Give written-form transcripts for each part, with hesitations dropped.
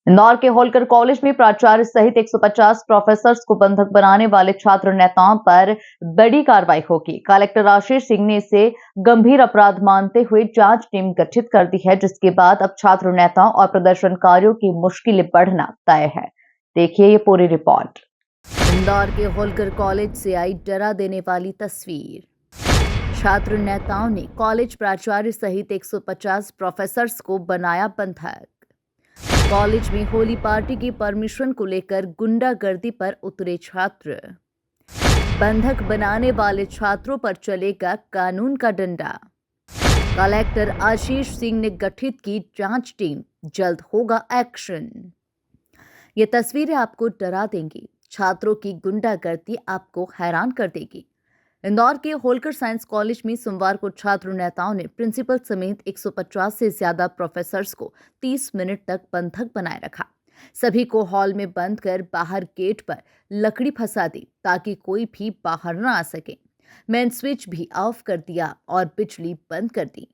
इंदौर के होलकर कॉलेज में प्राचार्य सहित 150 प्रोफेसर्स को बंधक बनाने वाले छात्र नेताओं पर बड़ी कार्रवाई होगी। कलेक्टर आशीष सिंह ने इसे गंभीर अपराध मानते हुए जांच टीम गठित कर दी है, जिसके बाद अब छात्र नेताओं और प्रदर्शनकारियों की मुश्किलें बढ़ना तय है। देखिए ये पूरी रिपोर्ट। इंदौर के होलकर कॉलेज से आई डरा देने वाली तस्वीर। छात्र नेताओं ने कॉलेज प्राचार्य सहित 150 प्रोफेसर्स को बनाया बंधक। कॉलेज में होली पार्टी की परमिशन को लेकर गुंडागर्दी पर उतरे छात्र। बंधक बनाने वाले छात्रों पर चलेगा कानून का डंडा। कलेक्टर आशीष सिंह ने गठित की जांच टीम, जल्द होगा एक्शन। ये तस्वीरें आपको डरा देंगी। छात्रों की गुंडागर्दी आपको हैरान कर देगी। इंदौर के होलकर साइंस कॉलेज में सोमवार को छात्र नेताओं ने प्रिंसिपल समेत 150 से ज्यादा प्रोफेसर्स को 30 मिनट तक बंधक बनाए रखा। सभी को हॉल में बंद कर बाहर गेट पर लकड़ी फंसा दी ताकि कोई भी बाहर न आ सके। मेन स्विच भी ऑफ कर दिया और बिजली बंद कर दी।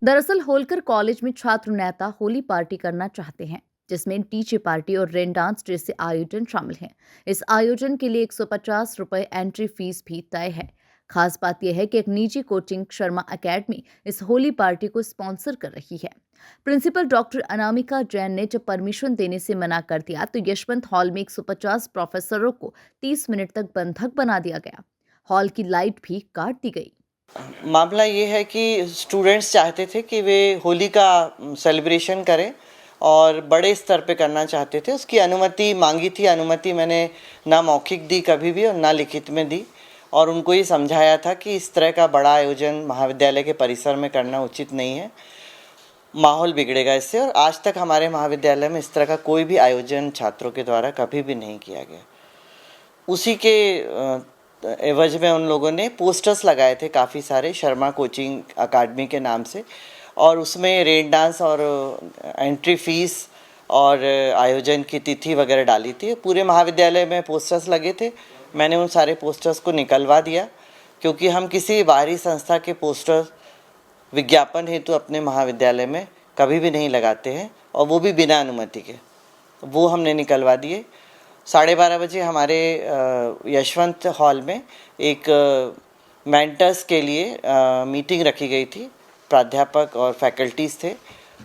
दरअसल होलकर कॉलेज में छात्र नेता होली पार्टी करना चाहते हैं, जिसमें डीजे पार्टी और रेन डांस जैसे आयोजन शामिल हैं। इस आयोजन के लिए 150 रुपए एंट्री फीस भी तय है। खास बात यह है कि एक निजी कोचिंग शर्मा एकेडमी इस होली पार्टी को स्पॉन्सर कर रही है। प्रिंसिपल डॉक्टर अनामिका जैन ने जब परमिशन देने से मना कर दिया तो यशवंत हॉल में 150 प्रोफेसरों को 30 मिनट तक बंधक बना दिया गया। हॉल की लाइट भी काट दी गई। मामला ये है कि स्टूडेंट्स चाहते थे कि वे होली का सेलिब्रेशन करें और बड़े स्तर पे करना चाहते थे। उसकी अनुमति मांगी थी। अनुमति मैंने ना मौखिक दी कभी भी और ना लिखित में दी, और उनको ये समझाया था कि इस तरह का बड़ा आयोजन महाविद्यालय के परिसर में करना उचित नहीं है, माहौल बिगड़ेगा इससे। और आज तक हमारे महाविद्यालय में इस तरह का कोई भी आयोजन छात्रों के द्वारा कभी भी नहीं किया गया। उसी के एवज में उन लोगों ने पोस्टर्स लगाए थे काफ़ी सारे शर्मा कोचिंग अकादमी के नाम से, और उसमें रेन डांस और एंट्री फीस और आयोजन की तिथि वगैरह डाली थी। पूरे महाविद्यालय में पोस्टर्स लगे थे। मैंने उन सारे पोस्टर्स को निकलवा दिया, क्योंकि हम किसी बाहरी संस्था के पोस्टर विज्ञापन हेतु अपने महाविद्यालय में कभी भी नहीं लगाते हैं, और वो भी बिना अनुमति के। वो हमने निकलवा दिए। 12:30 बजे हमारे यशवंत हॉल में एक मेंटर्स के लिए मीटिंग रखी गई थी। प्राध्यापक और फैकल्टीज़ थे,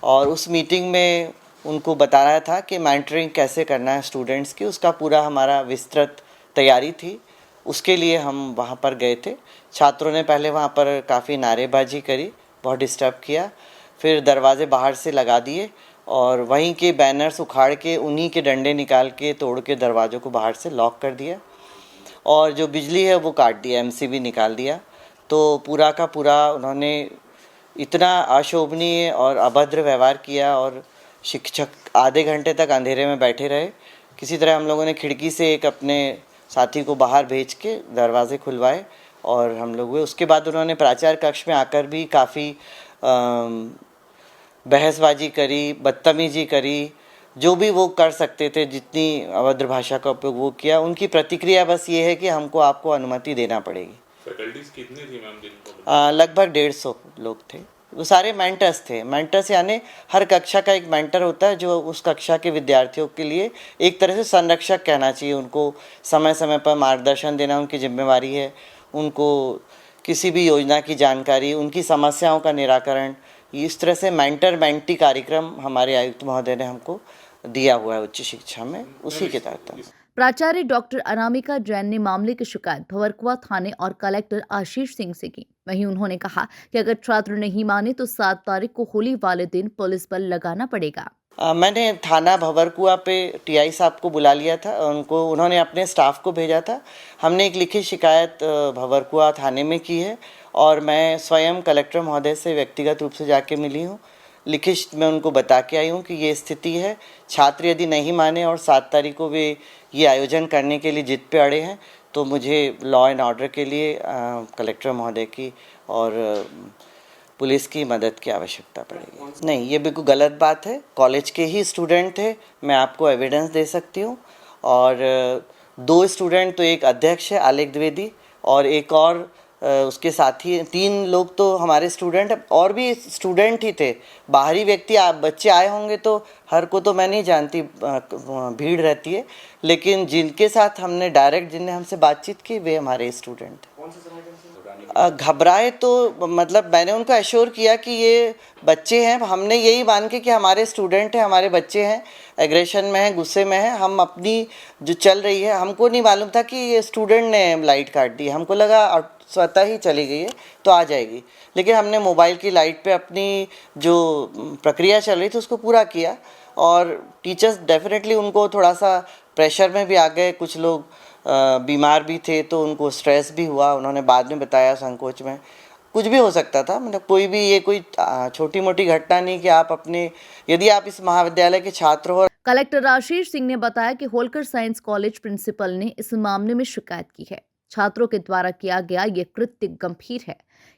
और उस मीटिंग में उनको बताया था कि मेंटरिंग कैसे करना है स्टूडेंट्स की। उसका पूरा हमारा विस्तृत तैयारी थी। उसके लिए हम वहाँ पर गए थे। छात्रों ने पहले वहाँ पर काफ़ी नारेबाजी करी, बहुत डिस्टर्ब किया। फिर दरवाजे बाहर से लगा दिए और वहीं के बैनर्स उखाड़ के उन्हीं के डंडे निकाल के तोड़ के दरवाज़ों को बाहर से लॉक कर दिया, और जो बिजली है वो काट दिया, एमसीबी निकाल दिया। तो पूरा का पूरा उन्होंने इतना अशोभनीय और अभद्र व्यवहार किया, और शिक्षक आधे घंटे तक अंधेरे में बैठे रहे। किसी तरह हम लोगों ने खिड़की से एक अपने साथी को बाहर भेज के दरवाजे खुलवाए और हम लोग हुए। उसके बाद उन्होंने प्राचार्य कक्ष में आकर भी काफ़ी बहसबाजी करी, बदतमीजी करी, जो भी वो कर सकते थे, जितनी अभद्र भाषा का उपयोग वो किया। उनकी प्रतिक्रिया बस ये है कि हमको आपको अनुमति देना पड़ेगी। फैकल्टीज कितनी थी मैम दिन? लगभग 150 लोग थे। वो सारे मेंटर्स थे। मेंटर्स यानी हर कक्षा का एक मेंटर होता है, जो उस कक्षा के विद्यार्थियों के लिए एक तरह से संरक्षक कहना चाहिए। उनको समय समय पर मार्गदर्शन देना उनकी जिम्मेवारी है। उनको किसी भी योजना की जानकारी, उनकी समस्याओं का निराकरण, इस तरह से मेंटर मेंटी कार्यक्रम हमारे आयुक्त महोदय ने हमको दिया हुआ है उच्च शिक्षा में, उसी के तहत। प्राचार्य डॉक्टर अनामिका जैन ने मामले की शिकायत भवरकुआ थाने और कलेक्टर आशीष सिंह से की। वहीं उन्होंने कहा कि अगर छात्र नहीं माने तो 7 तारीख को होली वाले दिन पुलिस बल लगाना पड़ेगा। मैंने थाना भंवरकुआ पे टीआई साहब को बुला लिया था, उन्होंने अपने स्टाफ को भेजा था। हमने एक लिखित शिकायत भंवरकुआ थाने में की है और मैं स्वयं कलेक्टर महोदय से व्यक्तिगत रूप से जाके मिली हूँ। लिखित में उनको बता के आई हूँ कि ये स्थिति है, छात्र यदि नहीं माने और 7 तारीख को वे ये आयोजन करने के लिए जिद पे अड़े हैं तो मुझे लॉ एंड ऑर्डर के लिए कलेक्टर महोदय की और पुलिस की मदद की आवश्यकता पड़ेगी। नहीं, ये बिल्कुल गलत बात है। कॉलेज के ही स्टूडेंट थे, मैं आपको एविडेंस दे सकती हूँ। और 2 स्टूडेंट, तो एक अध्यक्ष है आलेख द्विवेदी और एक और उसके साथी, 3 लोग तो हमारे स्टूडेंट हैं और भी स्टूडेंट ही थे। बाहरी व्यक्ति बच्चे आए होंगे तो हर को तो मैं नहीं जानती, भीड़ रहती है, लेकिन जिनके साथ हमने डायरेक्ट जिनने हमसे बातचीत की वे हमारे स्टूडेंट थे। घबराए तो मतलब मैंने उनको एश्योर किया कि ये बच्चे हैं, हमने यही मान के कि हमारे स्टूडेंट हैं, हमारे बच्चे हैं, एग्रेशन में हैं, गुस्से में हैं, हम अपनी जो चल रही है, हमको नहीं मालूम था कि ये स्टूडेंट ने लाइट काट दी, हमको लगा स्वतः ही चली गई है तो आ जाएगी, लेकिन हमने मोबाइल की लाइट पे अपनी जो प्रक्रिया चल रही थी उसको पूरा किया। और टीचर्स डेफिनेटली उनको थोड़ा सा प्रेशर में भी आ गए, कुछ लोग बीमार भी थे तो उनको स्ट्रेस भी हुआ, उन्होंने बाद में बताया संकोच में कुछ भी हो सकता था। मतलब कोई भी ये कोई छोटी मोटी घटना नहीं कि आप अपने, यदि आप इस महाविद्यालय के छात्र हो। कलेक्टर आशीष सिंह ने बताया कि होलकर साइंस कॉलेज प्रिंसिपल ने इस मामले में शिकायत की है। छात्रों के द्वारा किया गया ये कृत्य गंभीर है।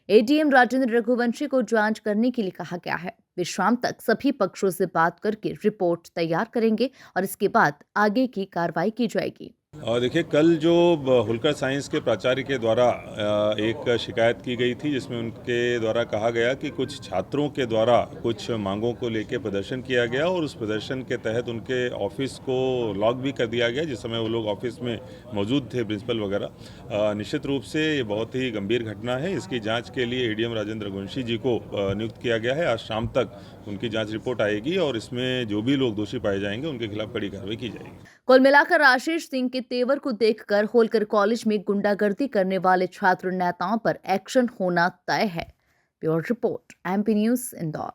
एडीएम राजेंद्र रघुवंशी को जांच करने के लिए कहा गया है। वे शाम तक सभी पक्षों से बात करके रिपोर्ट तैयार करेंगे और इसके बाद आगे की कार्रवाई की जाएगी। और देखिए, कल जो होलकर साइंस के प्राचार्य के द्वारा एक शिकायत की गई थी जिसमें उनके द्वारा कहा गया कि कुछ छात्रों के द्वारा कुछ मांगों को लेकर प्रदर्शन किया गया और उस प्रदर्शन के तहत उनके ऑफिस को लॉक भी कर दिया गया जिस समय वो लोग ऑफिस में मौजूद थे, प्रिंसिपल वगैरह। निश्चित रूप से ये बहुत ही गंभीर घटना है। इसकी जाँच के लिए एडीएम राजेंद्र रघुवंशी जी को नियुक्त किया गया है। आज शाम तक उनकी जाँच रिपोर्ट आएगी और इसमें जो भी लोग दोषी पाए जाएंगे उनके खिलाफ कड़ी कार्रवाई की जाएगी। कुल मिलाकर आशीष सिंह के तेवर को देखकर होलकर कॉलेज में गुंडागर्दी करने वाले छात्र नेताओं पर एक्शन होना तय है। Bureau report, MP news, Indore.